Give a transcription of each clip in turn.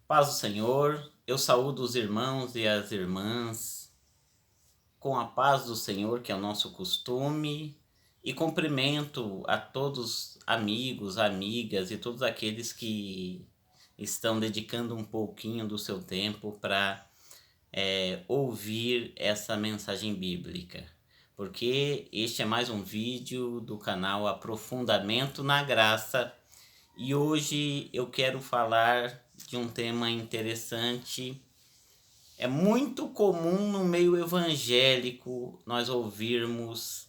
Paz do Senhor, eu saúdo os irmãos e as irmãs com a paz do Senhor, que é o nosso costume, e cumprimento a todos amigos, amigas e todos aqueles que estão dedicando um pouquinho do seu tempo para ouvir essa mensagem bíblica. Porque este é mais um vídeo do canal Aprofundamento na Graça e hoje eu quero falar de um tema interessante. É muito comum no meio evangélico nós ouvirmos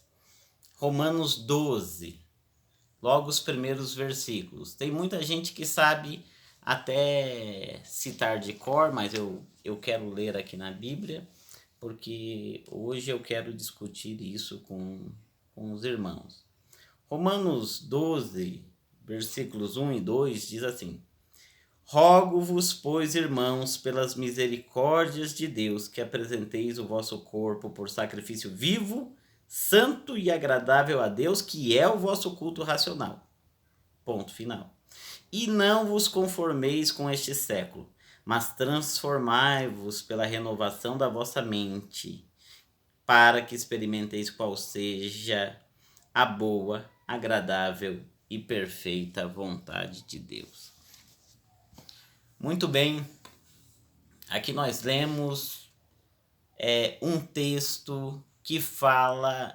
Romanos 12, logo os primeiros versículos. Tem muita gente que sabe até citar de cor, mas eu quero ler aqui na Bíblia, porque hoje eu quero discutir isso com os irmãos. Romanos 12, versículos 1 e 2 diz assim: Rogo-vos, pois, irmãos, pelas misericórdias de Deus, que apresenteis o vosso corpo por sacrifício vivo, santo e agradável a Deus, que é o vosso culto racional. Ponto final. E não vos conformeis com este século, mas transformai-vos pela renovação da vossa mente, para que experimenteis qual seja a boa, agradável e perfeita vontade de Deus. Muito bem, aqui nós lemos um texto que fala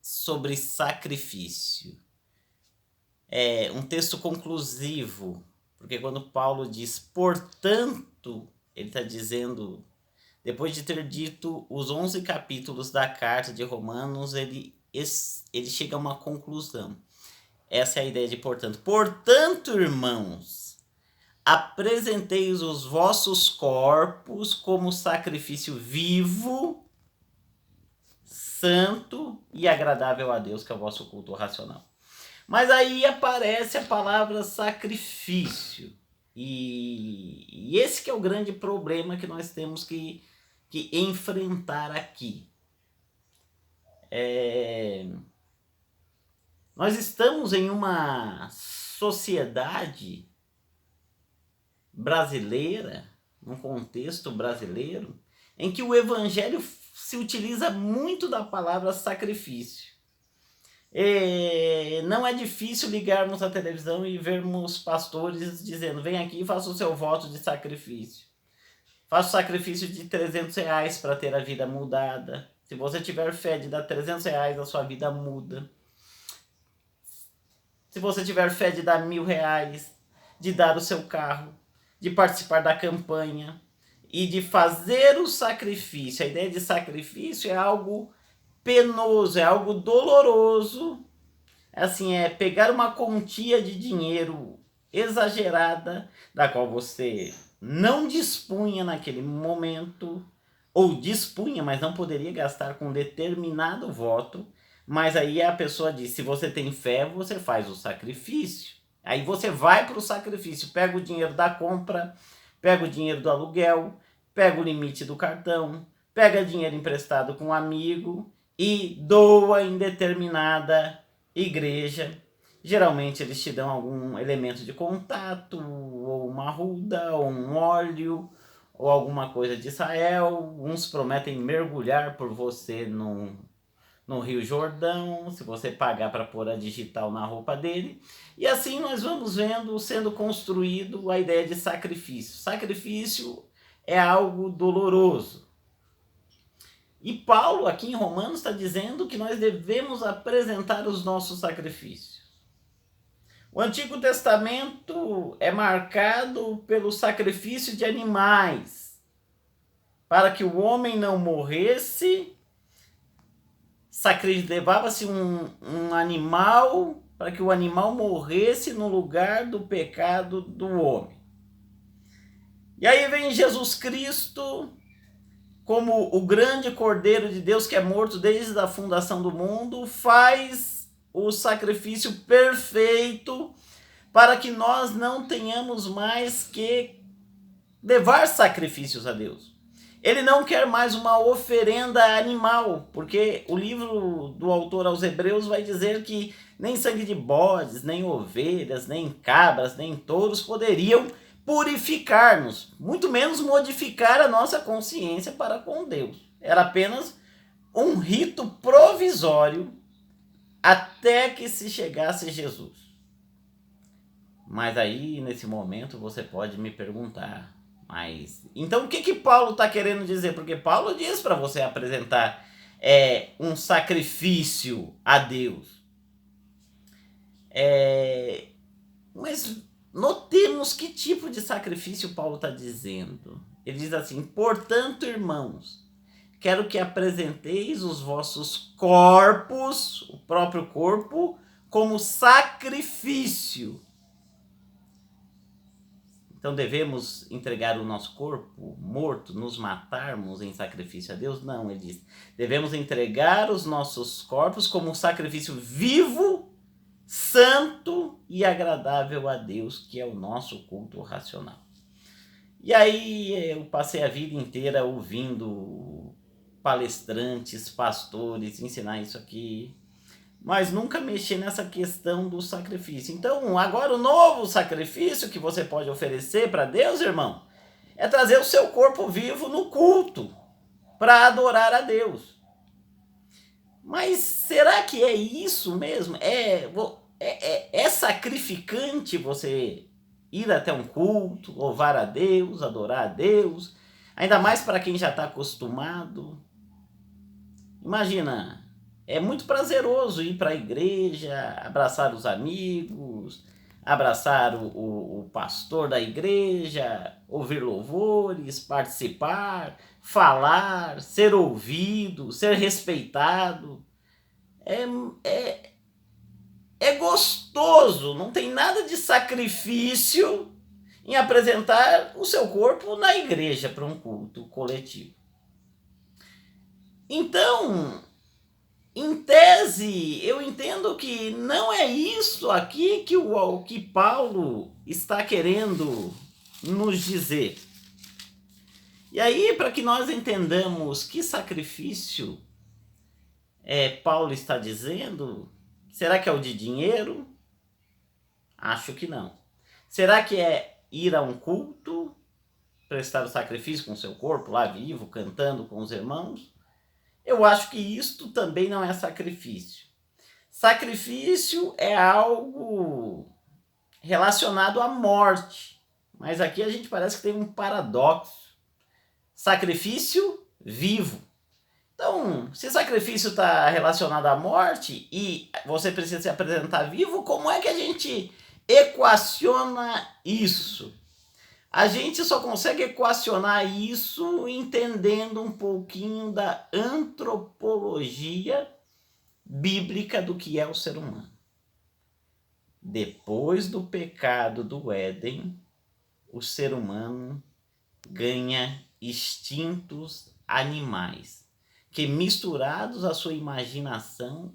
sobre sacrifício. É um texto conclusivo, porque quando Paulo diz, portanto, ele está dizendo, depois de ter dito os 11 capítulos da carta de Romanos, ele chega a uma conclusão. Essa é a ideia de portanto. Portanto, irmãos, apresenteis os vossos corpos como sacrifício vivo, santo e agradável a Deus, que é o vosso culto racional. Mas aí aparece a palavra sacrifício. E esse que é o grande problema que nós temos que enfrentar aqui. Nós estamos em uma sociedade brasileira, num contexto brasileiro, em que o evangelho se utiliza muito da palavra sacrifício. Não é difícil ligarmos a televisão e vermos pastores dizendo, vem aqui e faça o seu voto de sacrifício. Faça o sacrifício de R$300 para ter a vida mudada. Se você tiver fé de dar R$300, a sua vida muda. Se você tiver fé de dar R$1.000, de dar o seu carro, de participar da campanha e de fazer o sacrifício. A ideia de sacrifício é algo penoso, é algo doloroso. Assim, é pegar uma quantia de dinheiro exagerada, da qual você não dispunha naquele momento, ou dispunha, mas não poderia gastar com determinado voto. Mas aí a pessoa diz, se você tem fé, você faz o sacrifício. Aí você vai para o sacrifício, pega o dinheiro da compra, pega o dinheiro do aluguel, pega o limite do cartão, pega dinheiro emprestado com um amigo e doa em determinada igreja. Geralmente eles te dão algum elemento de contato, ou uma arruda, ou um óleo, ou alguma coisa de Israel. Uns prometem mergulhar por você no Rio Jordão, se você pagar para pôr a digital na roupa dele. E assim nós vamos vendo sendo construído a ideia de sacrifício. Sacrifício é algo doloroso. E Paulo aqui em Romanos está dizendo que nós devemos apresentar os nossos sacrifícios. O Antigo Testamento é marcado pelo sacrifício de animais. Para que o homem não morresse, levava-se um animal para que o animal morresse no lugar do pecado do homem. E aí vem Jesus Cristo como o grande Cordeiro de Deus que é morto desde a fundação do mundo, faz o sacrifício perfeito para que nós não tenhamos mais que levar sacrifícios a Deus. Ele não quer mais uma oferenda animal, porque o livro do autor aos Hebreus vai dizer que nem sangue de bodes, nem ovelhas, nem cabras, nem touros poderiam purificar-nos, muito menos modificar a nossa consciência para com Deus. Era apenas um rito provisório até que se chegasse Jesus. Mas aí, nesse momento, você pode me perguntar, mas então o que Paulo está querendo dizer? Porque Paulo diz para você apresentar um sacrifício a Deus. Mas notemos que tipo de sacrifício Paulo está dizendo. Ele diz assim: portanto, irmãos, quero que apresenteis os vossos corpos, o próprio corpo, como sacrifício. Então devemos entregar o nosso corpo morto, nos matarmos em sacrifício a Deus? Não, ele diz. Devemos entregar os nossos corpos como um sacrifício vivo, santo e agradável a Deus, que é o nosso culto racional. E aí eu passei a vida inteira ouvindo palestrantes, pastores ensinar isso aqui, mas nunca mexi nessa questão do sacrifício. Então, agora o novo sacrifício que você pode oferecer para Deus, irmão, é trazer o seu corpo vivo no culto para adorar a Deus. Mas será que é isso mesmo? É sacrificante você ir até um culto, louvar a Deus, adorar a Deus, ainda mais para quem já está acostumado? Imagina, é muito prazeroso ir para a igreja, abraçar os amigos, abraçar o pastor da igreja, ouvir louvores, participar, falar, ser ouvido, ser respeitado. É gostoso, não tem nada de sacrifício em apresentar o seu corpo na igreja para um culto coletivo. Então, em tese, eu entendo que não é isso aqui que Paulo está querendo nos dizer. E aí, para que nós entendamos que sacrifício Paulo está dizendo, será que é o de dinheiro? Acho que não. Será que é ir a um culto, prestar o sacrifício com o seu corpo lá vivo, cantando com os irmãos? Eu acho que isto também não é sacrifício. Sacrifício é algo relacionado à morte. Mas aqui a gente parece que tem um paradoxo. Sacrifício vivo. Então, se sacrifício está relacionado à morte e você precisa se apresentar vivo, como é que a gente equaciona isso? A gente só consegue equacionar isso entendendo um pouquinho da antropologia bíblica do que é o ser humano. Depois do pecado do Éden, o ser humano ganha instintos animais, que misturados à sua imaginação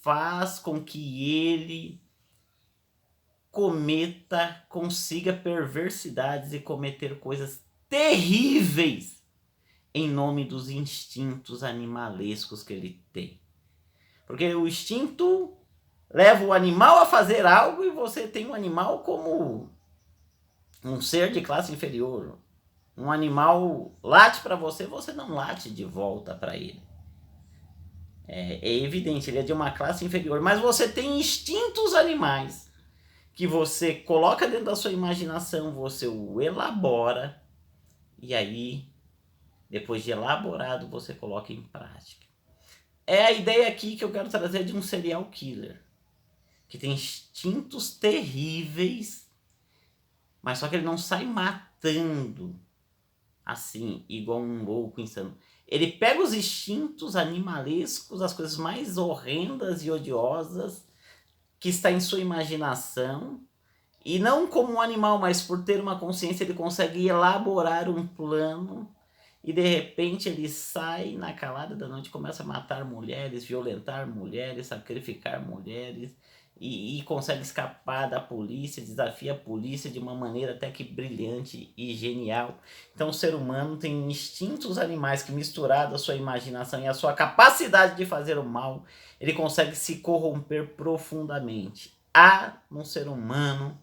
faz com que ele consiga perversidades e cometer coisas terríveis em nome dos instintos animalescos que ele tem. Porque o instinto leva o animal a fazer algo e você tem o animal como um ser de classe inferior. Um animal late para você, você não late de volta para ele. É evidente, ele é de uma classe inferior, mas você tem instintos animais que você coloca dentro da sua imaginação, você o elabora e aí, depois de elaborado, você coloca em prática. É a ideia aqui que eu quero trazer de um serial killer, que tem instintos terríveis, mas só que ele não sai matando assim, igual um louco insano. Ele pega os instintos animalescos, as coisas mais horrendas e odiosas que está em sua imaginação, e não como um animal, mas por ter uma consciência, ele consegue elaborar um plano e de repente ele sai na calada da noite, começa a matar mulheres, violentar mulheres, sacrificar mulheres e consegue escapar da polícia, desafia a polícia de uma maneira até que brilhante e genial. Então o ser humano tem instintos animais que, misturado à sua imaginação e à sua capacidade de fazer o mal, ele consegue se corromper profundamente. Há no ser humano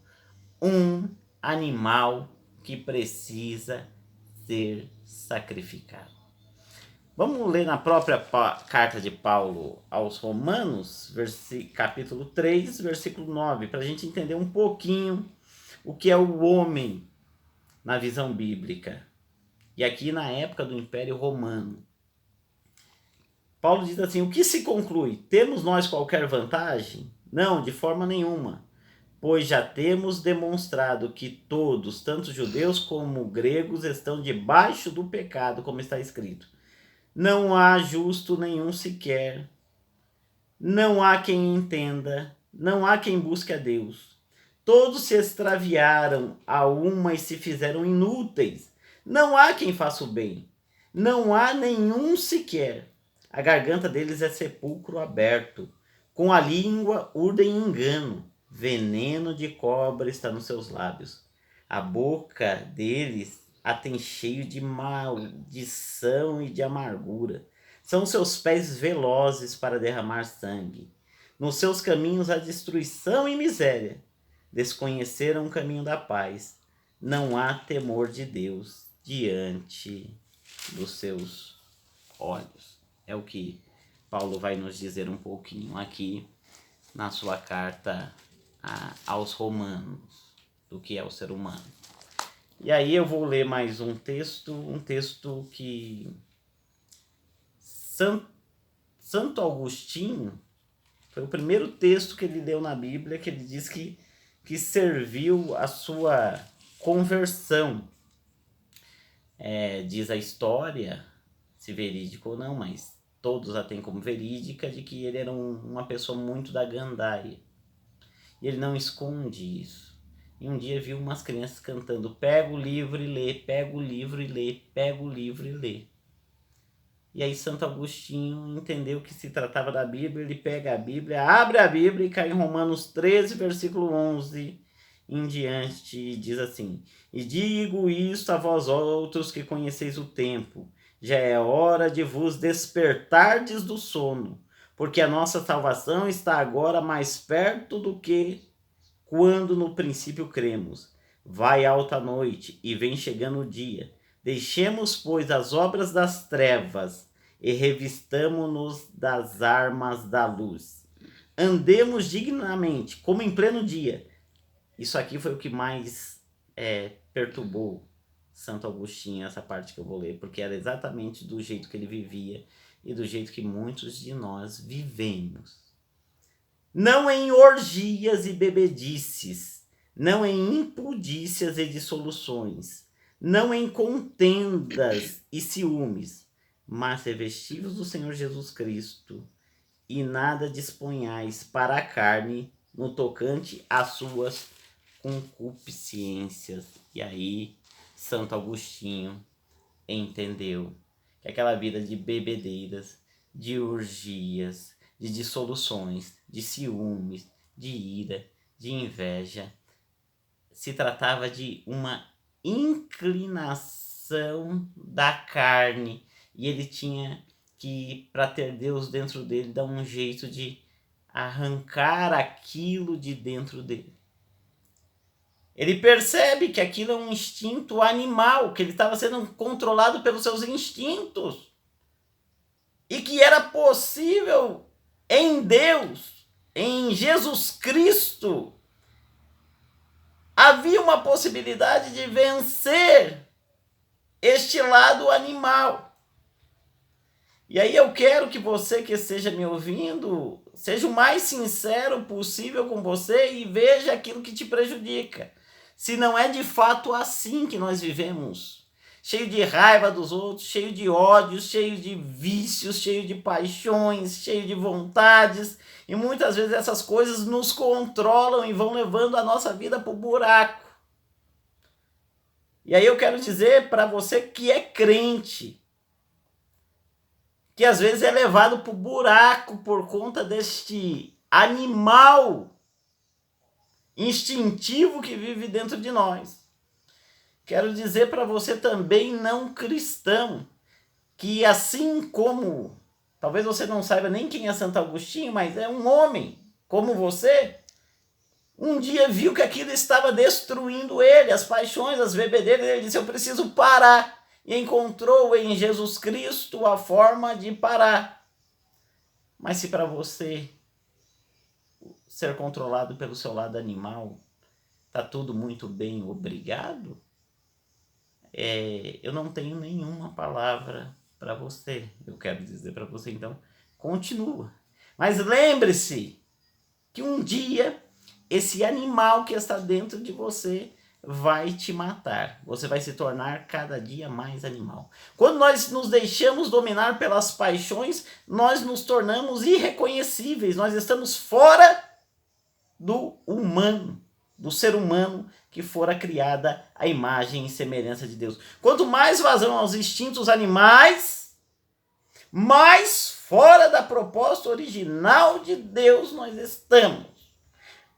um animal que precisa ser sacrificado. Vamos ler na própria carta de Paulo aos Romanos, capítulo 3, versículo 9, para a gente entender um pouquinho o que é o homem na visão bíblica. E aqui na época do Império Romano. Paulo diz assim: o que se conclui? Temos nós qualquer vantagem? Não, de forma nenhuma. Pois já temos demonstrado que todos, tanto judeus como gregos, estão debaixo do pecado, como está escrito. Não há justo nenhum sequer. Não há quem entenda. Não há quem busque a Deus. Todos se extraviaram a uma e se fizeram inúteis. Não há quem faça o bem. Não há nenhum sequer. A garganta deles é sepulcro aberto. Com a língua urdem engano. Veneno de cobra está nos seus lábios. A boca deles a tem cheio de maldição e de amargura. São seus pés velozes para derramar sangue. Nos seus caminhos há destruição e miséria. Desconheceram o caminho da paz. Não há temor de Deus diante dos seus olhos. É o que Paulo vai nos dizer um pouquinho aqui na sua carta aos Romanos, do que é o ser humano. E aí eu vou ler mais um texto que Santo Agostinho, foi o primeiro texto que ele leu na Bíblia, que ele diz que serviu a sua conversão. Diz a história, se verídica ou não, mas todos a têm como verídica, de que ele era uma pessoa muito da gandaia. E ele não esconde isso. E um dia viu umas crianças cantando: pega o livro e lê, pega o livro e lê, pega o livro e lê. E aí Santo Agostinho entendeu que se tratava da Bíblia. Ele pega a Bíblia, abre a Bíblia e cai em Romanos 13, versículo 11 em diante, e diz assim: e digo isto a vós outros que conheceis o tempo, já é hora de vos despertardes do sono, porque a nossa salvação está agora mais perto do que quando no princípio cremos. Vai alta a noite e vem chegando o dia. Deixemos, pois, as obras das trevas e revistamo-nos das armas da luz. Andemos dignamente, como em pleno dia. Isso aqui foi o que mais perturbou Santo Agostinho, essa parte que eu vou ler, porque era exatamente do jeito que ele vivia e do jeito que muitos de nós vivemos. Não em orgias e bebedices, não em impudícias e dissoluções, não em contendas e ciúmes, mas revestivos do Senhor Jesus Cristo, e nada disponhais para a carne no tocante às suas concupiscências. E aí Santo Agostinho entendeu que aquela vida de bebedeiras, de orgias, de dissoluções, de ciúmes, de ira, de inveja, se tratava de uma inclinação da carne, e ele tinha que, para ter Deus dentro dele, dar um jeito de arrancar aquilo de dentro dele. Ele percebe que aquilo é um instinto animal, que ele estava sendo controlado pelos seus instintos, e que era possível em Deus, em Jesus Cristo, havia uma possibilidade de vencer este lado animal. E aí eu quero que você que esteja me ouvindo seja o mais sincero possível com você e veja aquilo que te prejudica. Se não é de fato assim que nós vivemos, cheio de raiva dos outros, cheio de ódios, cheio de vícios, cheio de paixões, cheio de vontades, e muitas vezes essas coisas nos controlam e vão levando a nossa vida para o buraco. E aí eu quero dizer para você que é crente, que às vezes é levado para o buraco por conta deste animal instintivo que vive dentro de nós. Quero dizer para você também, não cristão, que assim como, talvez você não saiba nem quem é Santo Agostinho, mas é um homem como você, Um dia viu que aquilo estava destruindo ele, as paixões, as bebedeiras, ele disse, eu preciso parar. E encontrou em Jesus Cristo a forma de parar. Mas se para você ser controlado pelo seu lado animal, tá tudo muito bem, obrigado, eu não tenho nenhuma palavra para você. Eu quero dizer para você, então, continua. Mas lembre-se que um dia esse animal que está dentro de você vai te matar. Você vai se tornar cada dia mais animal. Quando nós nos deixamos dominar pelas paixões, nós nos tornamos irreconhecíveis. Nós estamos fora do humano, do ser humano que fora criada à imagem e semelhança de Deus. Quanto mais vazão aos instintos animais, mais fora da proposta original de Deus nós estamos.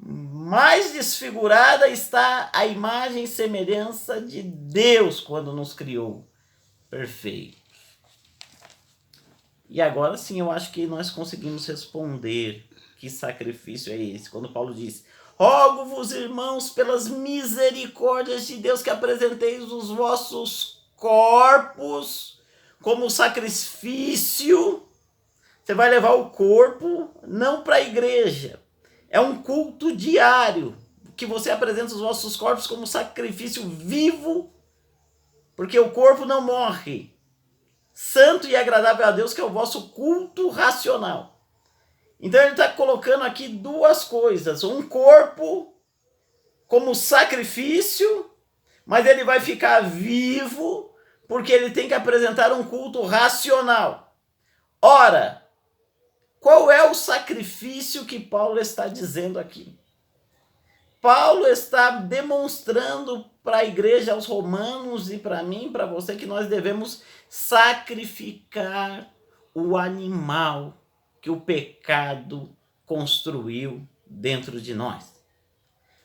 Mais desfigurada está a imagem e semelhança de Deus quando nos criou perfeito. E agora sim, eu acho que nós conseguimos responder que sacrifício é esse. Quando Paulo diz, rogo-vos, irmãos, pelas misericórdias de Deus, que apresenteis os vossos corpos como sacrifício. Você vai levar o corpo não para a igreja. É um culto diário, que você apresenta os vossos corpos como sacrifício vivo, porque o corpo não morre. Santo e agradável a Deus, que é o vosso culto racional. Então ele está colocando aqui duas coisas. Um corpo como sacrifício, mas ele vai ficar vivo, porque ele tem que apresentar um culto racional. Ora, qual é o sacrifício que Paulo está dizendo aqui? Paulo está demonstrando para a igreja, aos romanos e para mim, para você, que nós devemos sacrificar o animal que o pecado construiu dentro de nós.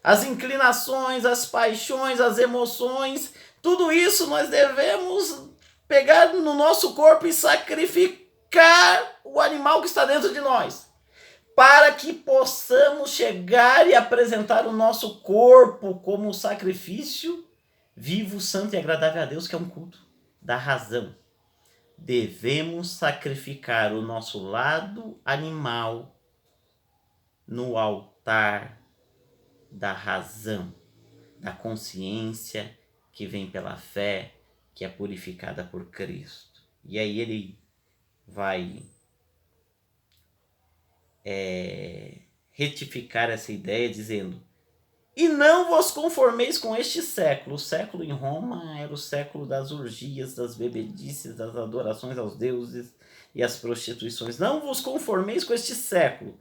As inclinações, as paixões, as emoções, tudo isso nós devemos pegar no nosso corpo e sacrificar o animal que está dentro de nós, para que possamos chegar e apresentar o nosso corpo como sacrifício vivo, santo e agradável a Deus, que é um culto da razão. Devemos sacrificar o nosso lado animal no altar da razão, da consciência que vem pela fé, que é purificada por Cristo. E aí ele vai retificar essa ideia dizendo, e não vos conformeis com este século. O século em Roma era o século das orgias, das bebedices, das adorações aos deuses e as prostituições. Não vos conformeis com este século,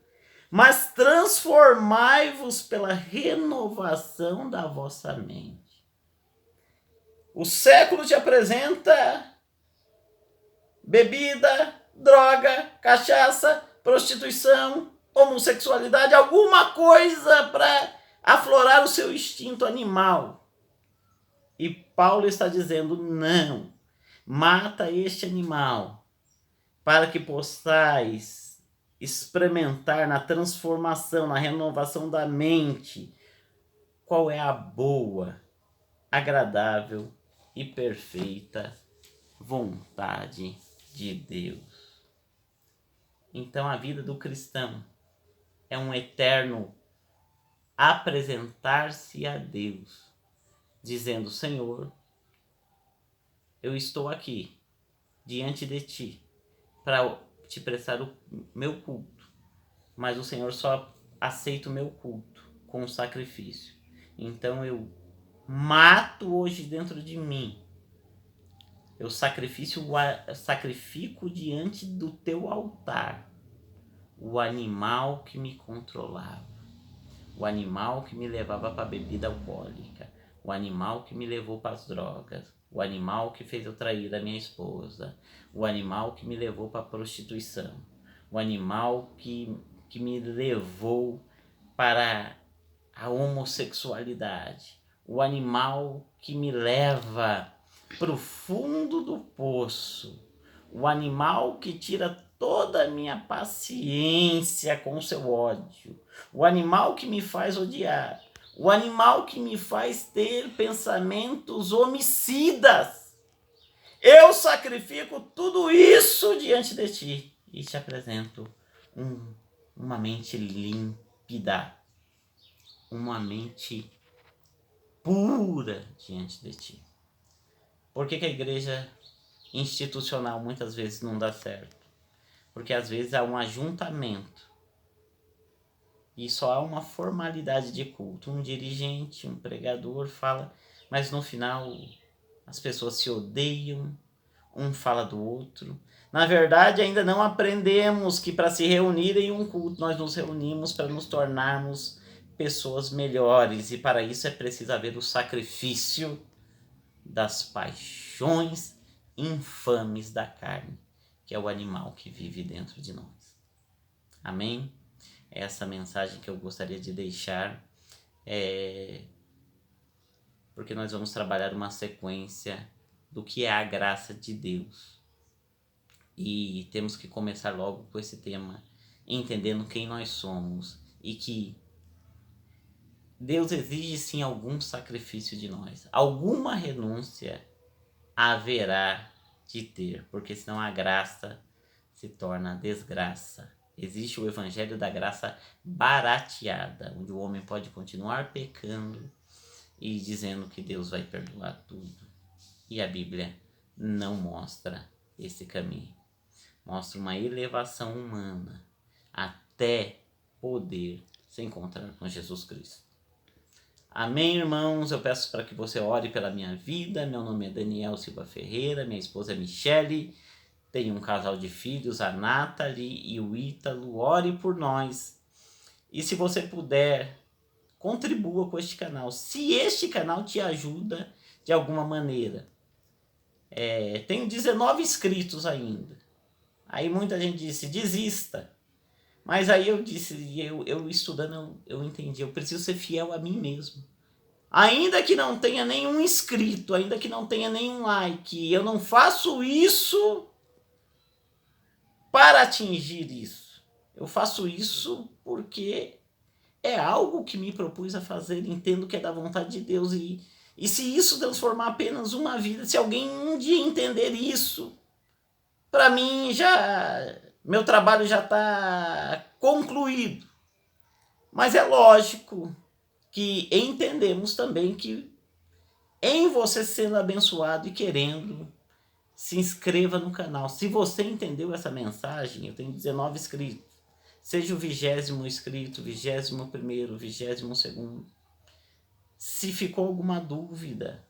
mas transformai-vos pela renovação da vossa mente. O século te apresenta bebida, droga, cachaça, prostituição, homossexualidade, alguma coisa para aflorar o seu instinto animal. E Paulo está dizendo, não, mata este animal, para que possais experimentar na transformação, na renovação da mente, qual é a boa, agradável e perfeita vontade de Deus. Então a vida do cristão é um eterno apresentar-se a Deus, dizendo, Senhor, eu estou aqui diante de ti para te prestar o meu culto, mas o Senhor só aceita o meu culto com sacrifício. Então eu mato hoje dentro de mim, eu sacrifico diante do teu altar o animal que me controlava, o animal que me levava para a bebida alcoólica, o animal que me levou para as drogas, o animal que fez eu trair a minha esposa, o animal que me levou para a prostituição, o animal que me levou para a homossexualidade, o animal que me leva para o fundo do poço, o animal que tira toda a minha paciência com o seu ódio, o animal que me faz odiar, o animal que me faz ter pensamentos homicidas. Eu sacrifico tudo isso diante de ti e te apresento uma mente límpida, uma mente pura diante de ti. Por que a igreja institucional muitas vezes não dá certo? Porque às vezes há um ajuntamento e só há uma formalidade de culto. Um dirigente, um pregador fala, mas no final as pessoas se odeiam, um fala do outro. Na verdade, ainda não aprendemos que para se reunir em um culto, nós nos reunimos para nos tornarmos pessoas melhores. E para isso é preciso haver o sacrifício das paixões infames da carne, que é o animal que vive dentro de nós. Amém? Essa mensagem que eu gostaria de deixar porque nós vamos trabalhar uma sequência do que é a graça de Deus. E temos que começar logo com esse tema, entendendo quem nós somos e que Deus exige sim algum sacrifício de nós. Alguma renúncia haverá de ter, porque senão a graça se torna desgraça. Existe o evangelho da graça barateada, onde o homem pode continuar pecando e dizendo que Deus vai perdoar tudo. E a Bíblia não mostra esse caminho. Mostra uma elevação humana até poder se encontrar com Jesus Cristo. Amém, irmãos? Eu peço para que você ore pela minha vida. Meu nome é Daniel Silva Ferreira, minha esposa é Michele. Tenho um casal de filhos, a Nathalie e o Ítalo. Ore por nós. E se você puder, contribua com este canal. Se este canal te ajuda de alguma maneira. Tenho 19 inscritos ainda. Aí muita gente disse, desista. Mas aí eu disse, eu estudando, eu entendi, eu preciso ser fiel a mim mesmo. Ainda que não tenha nenhum inscrito, ainda que não tenha nenhum like, eu não faço isso para atingir isso. Eu faço isso porque é algo que me propus a fazer, entendo que é da vontade de Deus. E se isso transformar apenas uma vida, se alguém um dia entender isso, para mim meu trabalho já está concluído. Mas é lógico que entendemos também que em você sendo abençoado e querendo, se inscreva no canal. Se você entendeu essa mensagem, eu tenho 19 inscritos. Seja o 20º inscrito, 21º, 22º. Se ficou alguma dúvida,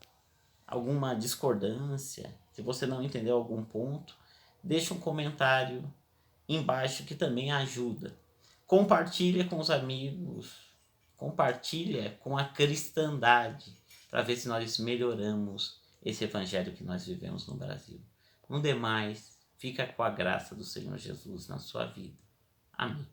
alguma discordância, se você não entendeu algum ponto, deixa um comentário embaixo que também ajuda. Compartilha com os amigos, compartilha com a cristandade, para ver se nós melhoramos esse evangelho que nós vivemos no Brasil. No demais, fica com a graça do Senhor Jesus na sua vida. Amém.